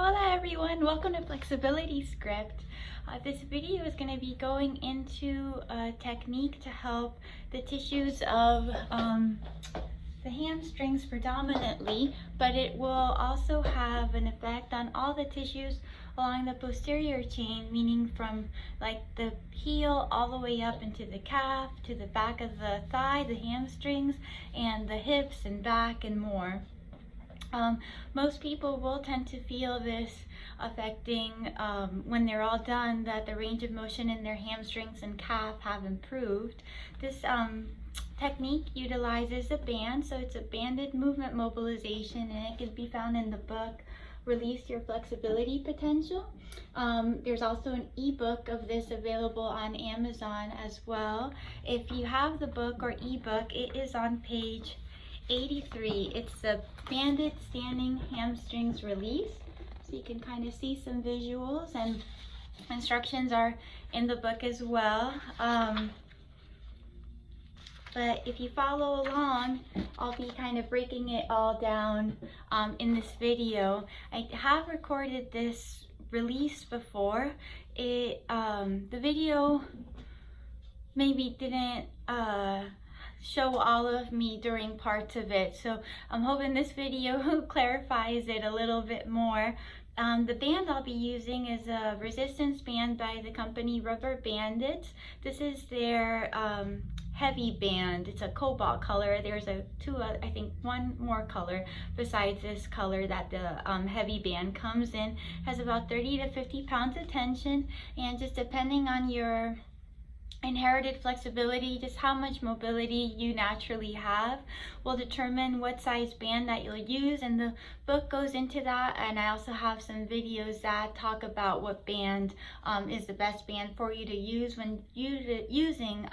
Hola everyone, welcome to Flexibility Script. This video is going to be going into a technique to help the tissues of the hamstrings predominantly, but it will also have an effect on all the tissues along the posterior chain, meaning from like the heel all the way up into the calf, to the back of the thigh, the hamstrings, and the hips and back and more. Most people will tend to feel this affecting when they're all done, that the range of motion in their hamstrings and calf have improved. This technique utilizes a band, so it's a banded movement mobilization, and it can be found in the book Release Your Flexibility Potential. There's also an ebook of this available on Amazon as well. If you have the book or ebook, it is on page 83. It's the Banded Standing Hamstrings Release. So you can kind of see some visuals, and instructions are in the book as well. But if you follow along, I'll be kind of breaking it all down in this video. I have recorded this release before. The video maybe didn't show all of me during parts of it, so I'm hoping this video clarifies it a little bit more. The band I'll be using is a resistance band by the company Rubber Bandits. This is their heavy band. It's a cobalt color. There's I think one more color besides this color that the heavy band comes in. Has about 30 to 50 pounds of tension, and just depending on your inherited flexibility, just how much mobility you naturally have, will determine what size band that you'll use, and the book goes into that. And I also have some videos that talk about what band is the best band for you to use when using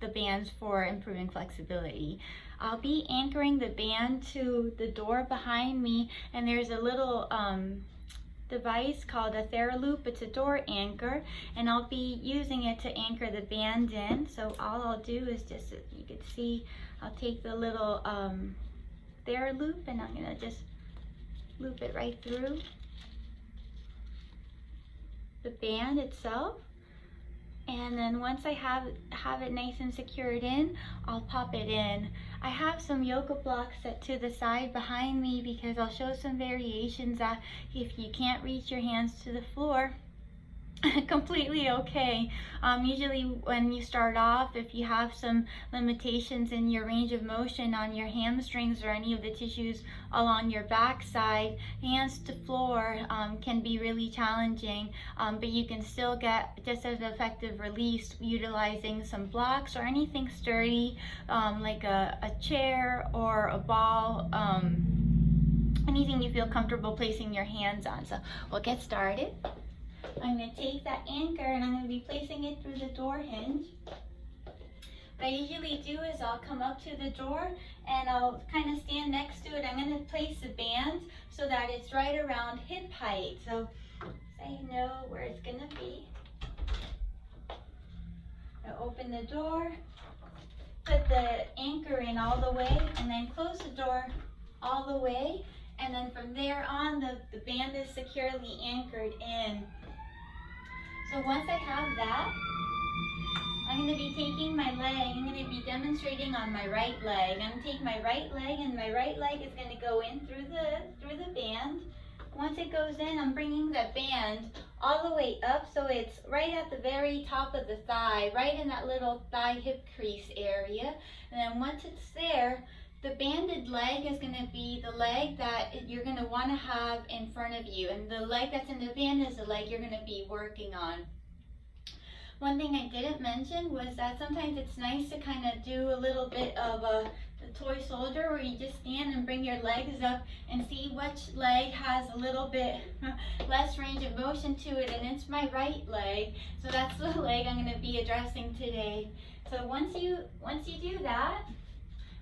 the bands for improving flexibility. I'll be anchoring the band to the door behind me, and there's a little device called a TheraLoop. It's a door anchor, and I'll be using it to anchor the band in. So all I'll do is just, you can see, I'll take the little TheraLoop, and I'm gonna just loop it right through the band itself. And then once I have it nice and secured in, I'll pop it in. I have some yoga blocks set to the side behind me because I'll show some variations that if you can't reach your hands to the floor, completely okay. Usually when you start off, if you have some limitations in your range of motion on your hamstrings or any of the tissues along your backside, hands to floor can be really challenging, but you can still get just as effective release utilizing some blocks or anything sturdy, like a chair or a ball, anything you feel comfortable placing your hands on. So we'll get started. I'm going to take that anchor and I'm going to be placing it through the door hinge. What I usually do is I'll come up to the door and I'll kind of stand next to it. I'm going to place the band so that it's right around hip height. So I know where it's going to be. I'll open the door, put the anchor in all the way, and then close the door all the way. And then from there on, the band is securely anchored in. So once I have that, I'm going to be taking my leg, I'm going to be demonstrating on my right leg. I'm going to take my right leg, and my right leg is going to go in through the band. Once it goes in, I'm bringing that band all the way up so it's right at the very top of the thigh, right in that little thigh hip crease area. And then once it's there, the banded leg is going to be the leg that you're going to want to have in front of you, and the leg that's in the band is the leg you're going to be working on. One thing I didn't mention was that sometimes it's nice to kind of do a little bit of a toy soldier, where you just stand and bring your legs up and see which leg has a little bit less range of motion to it, and it's my right leg. So that's the leg I'm going to be addressing today. So once you do that,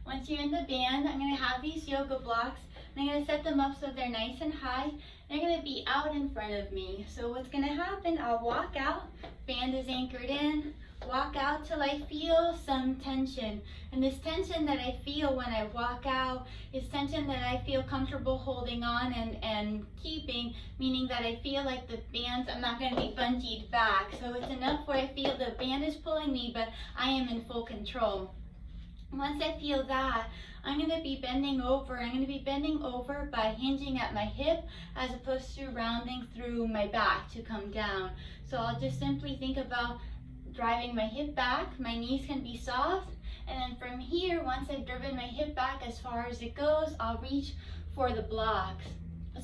once you're in the band, I'm going to have these yoga blocks, and I'm going to set them up so they're nice and high. They're going to be out in front of me. So what's going to happen, I'll walk out, band is anchored in, walk out till I feel some tension. And this tension that I feel when I walk out is tension that I feel comfortable holding on and keeping rounding, meaning that I feel like the bands, I'm not going to be bungeed back. So it's enough where I feel the band is pulling me, but I am in full control. Once I feel that, I'm going to be bending over. I'm going to be bending over by hinging at my hip as opposed to rounding through my back to come down. So I'll just simply think about driving my hip back. My knees can be soft. And then from here, once I've driven my hip back as far as it goes, I'll reach for the blocks.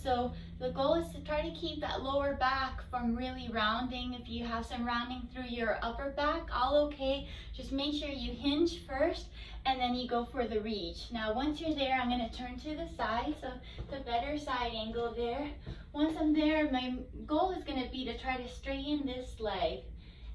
So the goal is to try to keep that lower back from really rounding. If you have some rounding through your upper back, all okay. Just make sure you hinge first and then you go for the reach. Now once you're there, I'm going to turn to the side, so the better side angle there. Once I'm there, my goal is going to be to try to straighten this leg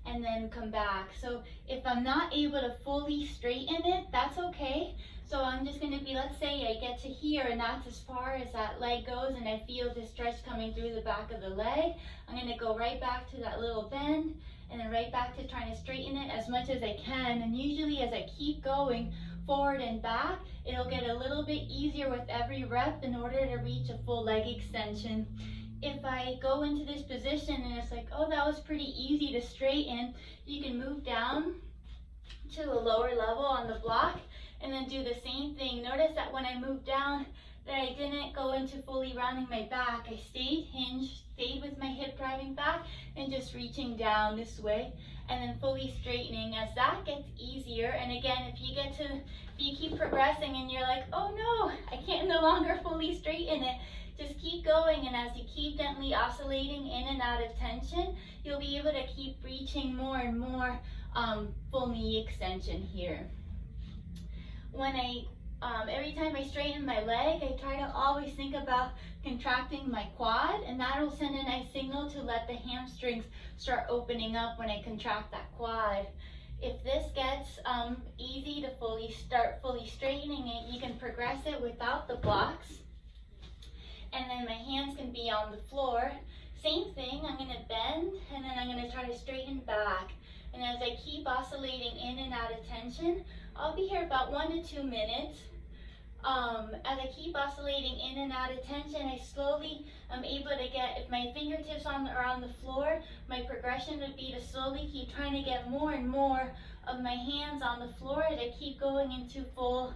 and then come back. So if I'm not able to fully straighten it, that's okay. So I'm just going to be, let's say I get to here and that's as far as that leg goes and I feel the stretch coming through the back of the leg. I'm going to go right back to that little bend and then right back to trying to straighten it as much as I can. And usually as I keep going forward and back, it'll get a little bit easier with every rep in order to reach a full leg extension. If I go into this position and it's like, oh, that was pretty easy to straighten, you can move down to a lower level on the block and then do the same thing. Notice that when I moved down, that I didn't go into fully rounding my back. I stayed hinged, stayed with my hip driving back and just reaching down this way and then fully straightening as that gets easier. And again, if you keep progressing and you're like, oh no, I can't no longer fully straighten it, just keep going, and as you keep gently oscillating in and out of tension, you'll be able to keep reaching more and more full knee extension here. When every time I straighten my leg, I try to always think about contracting my quad, and that'll send a nice signal to let the hamstrings start opening up when I contract that quad. If this gets easy to start fully straightening it, you can progress it without the blocks. And then my hands can be on the floor. Same thing, I'm going to bend and then I'm going to try to straighten back. And as I keep oscillating in and out of tension, I'll be here about 1 to 2 minutes. As I keep oscillating in and out of tension, I slowly am able to get, if my fingertips are on the floor, my progression would be to slowly keep trying to get more and more of my hands on the floor as I keep going into full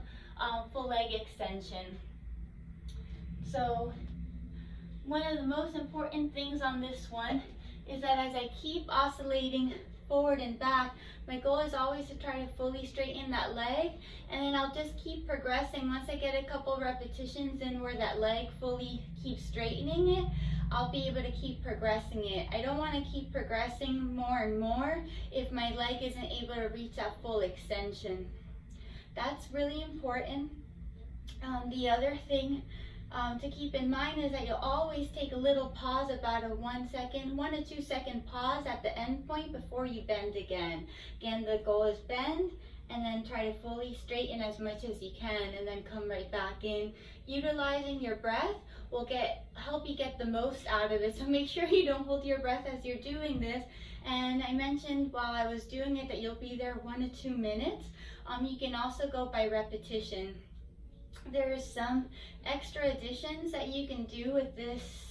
leg extension. So one of the most important things on this one is that as I keep oscillating forward and back, my goal is always to try to fully straighten that leg, and then I'll just keep progressing. Once I get a couple repetitions in where that leg fully keeps straightening it, I'll be able to keep progressing it. I don't want to keep progressing more and more if my leg isn't able to reach that full extension. That's really important. The other thing to keep in mind is that you'll always take a little pause, about a 1 to 2 second pause at the end point before you bend again. Again, the goal is bend and then try to fully straighten as much as you can and then come right back in. Utilizing your breath will help you get the most out of it. So make sure you don't hold your breath as you're doing this. And I mentioned while I was doing it that you'll be there 1 to 2 minutes. You can also go by repetition. There's some extra additions that you can do with this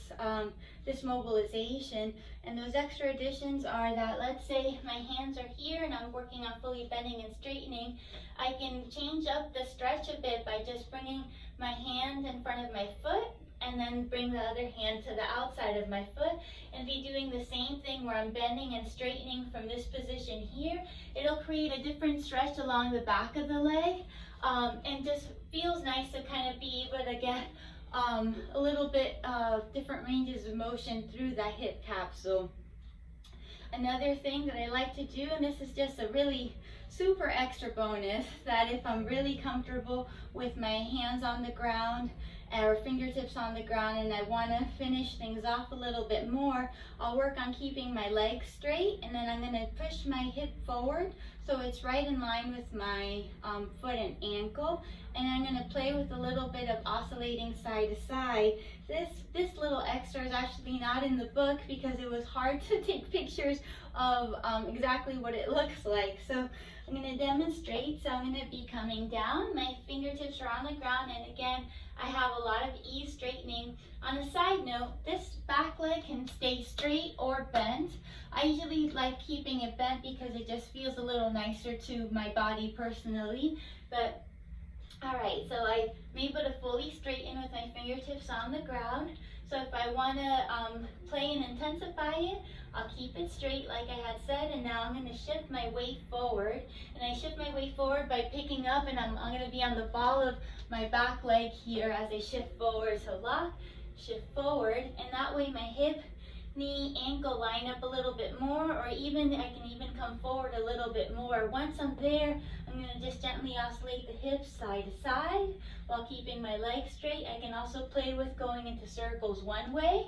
this mobilization, and those extra additions are that, let's say my hands are here and I'm working on fully bending and straightening, I can change up the stretch a bit by just bringing my hand in front of my foot and then bring the other hand to the outside of my foot and be doing the same thing where I'm bending and straightening from this position here. It'll create a different stretch along the back of the leg, and just feels nice to kind of be able to get a little bit of different ranges of motion through that hip capsule. Another thing that I like to do, and this is just a really super extra bonus, that if I'm really comfortable with my hands on the ground or fingertips on the ground and I want to finish things off a little bit more, I'll work on keeping my legs straight, and then I'm going to push my hip forward so it's right in line with my foot and ankle, and I'm going to play with a little bit of oscillating side to side. This little extra is actually not in the book because it was hard to take pictures of exactly what it looks like. So I'm going to demonstrate. So I'm going to be coming down, my fingertips are on the ground, and again I have a lot of ease straightening. On a side note, this back back leg can stay straight or bent. I usually like keeping it bent because it just feels a little nicer to my body personally. But all right, so I'm able to fully straighten with my fingertips on the ground. So if I want to play and intensify it, I'll keep it straight like I had said, and now I'm going to shift my weight forward. And I shift my weight forward by picking up, and I'm going to be on the ball of my back leg here as I shift forward. So lock, shift forward, and that way my hip, knee, ankle line up a little bit more, or even I can even come forward a little bit more. Once I'm there, I'm going to just gently oscillate the hips side to side while keeping my legs straight. I can also play with going into circles one way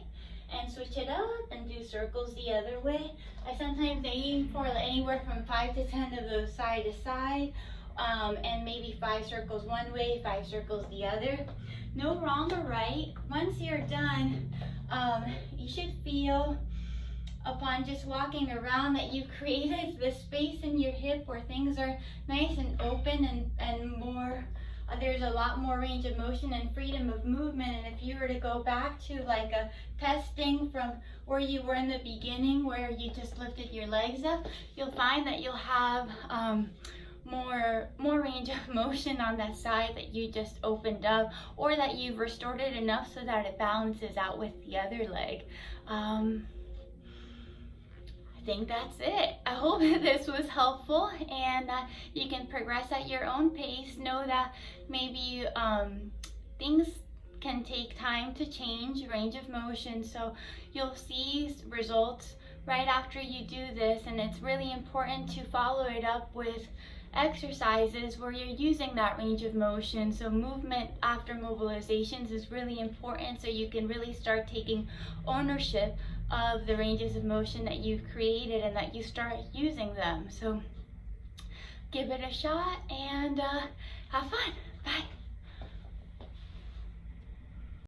and switch it up and do circles the other way. I sometimes aim for anywhere from 5 to 10 of those side to side, and maybe 5 circles one way, 5 circles the other. No wrong or right. Once you're done, you should feel upon just walking around that you've created the space in your hip where things are nice and open and more, there's a lot more range of motion and freedom of movement. And if you were to go back to like a testing from where you were in the beginning, where you just lifted your legs up, you'll find that you'll have more range of motion on that side that you just opened up, or that you've restored it enough so that it balances out with the other leg. I think that's it. I hope that this was helpful, and you can progress at your own pace. Know that maybe things can take time to change, range of motion, so you'll see results right after you do this, and it's really important to follow it up with exercises where you're using that range of motion. So movement after mobilizations is really important, so you can really start taking ownership of the ranges of motion that you've created and that you start using them. So give it a shot and have fun.